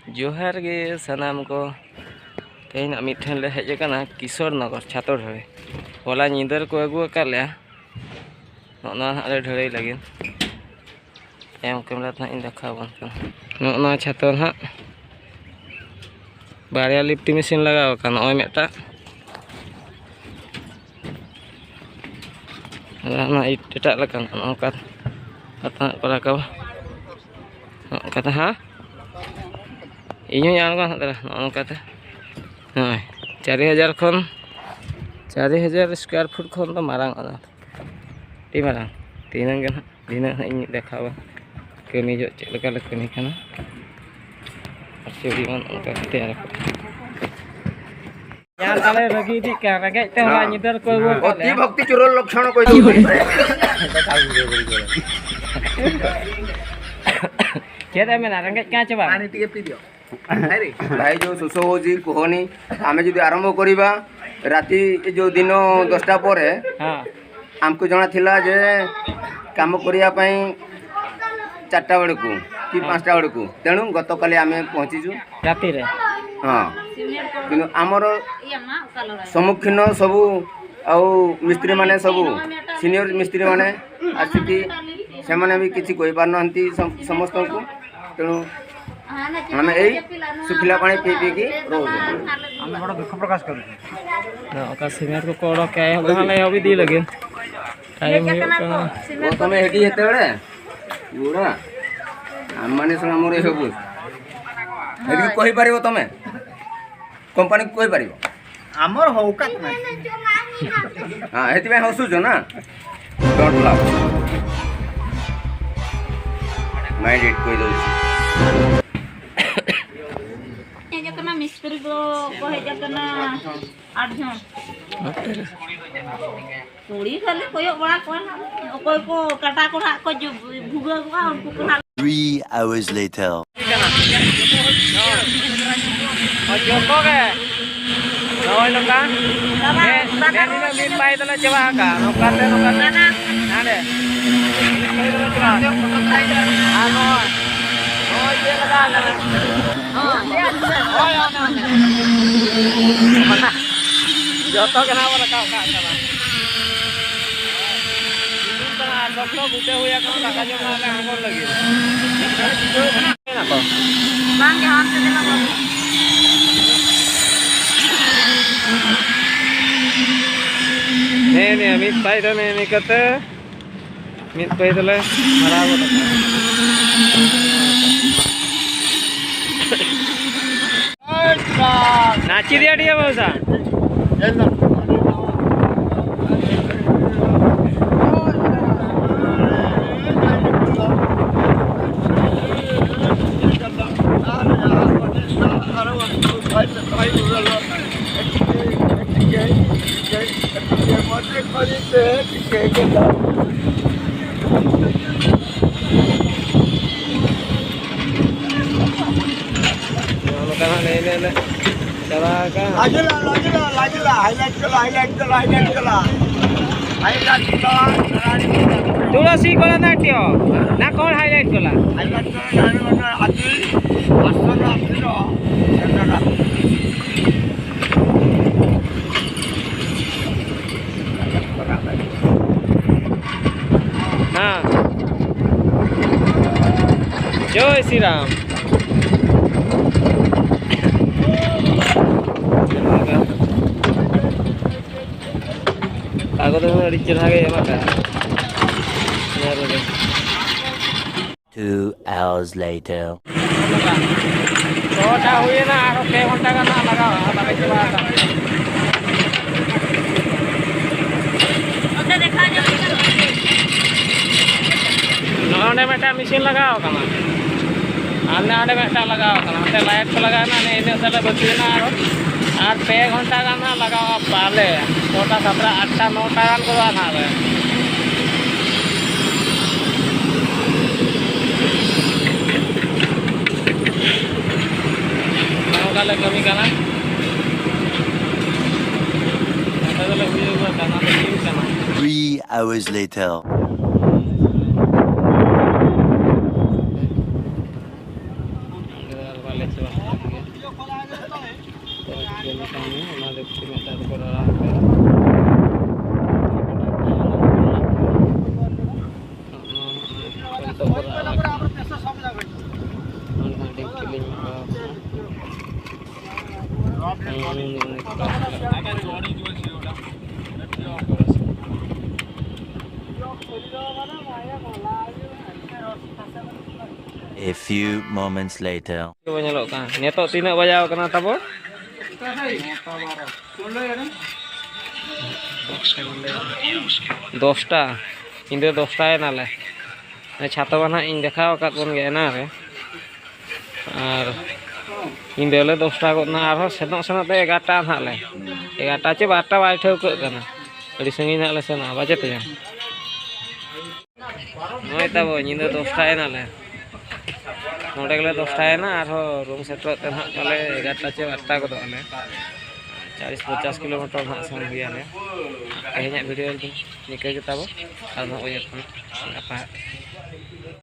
जोहार गे सनाम को तेना मिठन ले हेज कना किशोर नगर छातो ढळे होला नींदर को अगु काले नोना हाले ढळे लगिन एम कैमरा था इन देखा बन नोना छातो हा बारिया लिफ्ट मशीन लगाव कन ओय मेटा ना इटा लकन ओका कथा परा का kata ha ini yang kan kata 4000 kon 4000 square foot kon to marang ada di marang tinang kan dina ini dekhawa kami jo cek leka kami kana asli on ka tiar yang kale lagi di karage te hola nyidar ko অতি ভক্তি চোরর লক্ষণ কই দিও केदा में रंगे क्या चबा पानी टिके पी दियो भाई जो शोष होजी कोहनी आमे जदी आरंभ करिबा राती जो दिन 10टा परे हां हमको जणा थिला जे काम करिया पई 4टा बडे को कि 5टा बडे को तेनु गतकाली आमे पहुंचीजु राती रे हां किनु हमर सम्मुखीन सब आ मिस्त्री माने सब सीनियर मिस्त्री माने आसिकी से माने भी किसी कोई पार नहंती समस्त को तेणु आम यही सुखिला पानी पी पी की रोज बड़ा दुख प्रकाश करू ना सीनियर को कोड़ के गहले अभी दी लगे टाइम वो तमे हेडी हेते बडे बुरा हम माने सुना मोरे हेबु हेडी कहि पारिबो तमे कंपनी कहि पारिबो हमर हौकात नै हां हेति में हसु जो ना डोंट लव माइंड इट कोई दो जतना मिस्त्री को कहे जतना 8 जन थोड़ी खाली कोई बड़ा कोई को काटा को जो भुगा को उनको को 3 hours later जोको के नोय नका मेरी में मिल पाई तले चवा का नका ना नाडे आनो ओय ये लगा जोतो के ना रखा का सब लोग उठे हुए का लगा जो ना आंगोर लगी ना तो मांग के हाथ से देना ने मित पाई तो ने निकते मित पाई तो ले मरा वो नाची दिया दिया मौसा तुलसी कला नाट्य ना कौन हाईलाइट कला हाँ जय श्री राम आगो तो अड़ी चढ़ा गए माका 2 hours later छोटा हुए ना और 6 घंटा का ना लगा लगा के बाद ओते देखा जो नोने में मशीन लगाओ कमा आने आने में लगाओ कमा ते लाइट को लगाना ने इने साले बचीना और 6 घंटा का ना लगाओ पाले 6टा 17 8टा 9टा गान को आना है काले कमी करना तो ले हुई हुआ करना तो ठीक करना 3 hours later से बात A few moments later. nyelok kan. Netok tina bajau kena tabo? 10টা ᱤᱧ ᱫᱚ 10টা ᱮᱱᱟᱞᱮ ᱪᱷᱟᱛᱟ ᱵᱟᱱᱟ ᱤᱧ ᱫᱮᱠᱷᱟᱣ ᱟᱠᱟᱫ ᱵᱚᱱ ᱜᱮ ᱮᱱᱟ ᱨᱮ ᱟᱨ ᱤᱧ ᱫᱚᱞᱮ 10টা ᱜᱚᱫᱱᱟ ᱟᱨᱦᱚᱸ ᱥᱮᱱᱚᱜ ᱛᱮ 11টা ᱱᱟᱦᱟᱜ ᱞᱮ 11টা ᱪᱮ 12টা ᱵᱟᱭ ᱴᱷᱟᱹᱣᱠᱟᱹᱜ ᱠᱟᱱᱟ ᱟᱹᱰᱤ ᱥᱟᱺᱜᱤᱧ ᱱᱟᱦᱟᱜ ᱞᱮ ᱥᱮᱱᱚᱜᱼᱟ ᱵᱟᱡᱮ ᱛᱮ ᱱᱚᱜᱼᱚᱭ ᱛᱟᱵᱚ ᱧᱤᱫᱟᱹ 10টা ᱮᱱᱟᱞᱮ ᱱᱚᱰᱮ ᱜᱮᱞᱮ 10টা ᱮᱱᱟ ᱟᱨᱦᱚᱸ ᱨᱩᱢ ᱥᱮᱴᱮᱨᱚᱜ ᱛᱮ ᱱᱟᱦᱟᱜ ᱛᱟᱞᱮ 11টা ᱪᱮ 12টা ᱜᱚᱫᱚᱜ ᱟᱞᱮ 40-50 किलोमीटर नहाग सेन हुई तेहना भिडियो निका गे तब और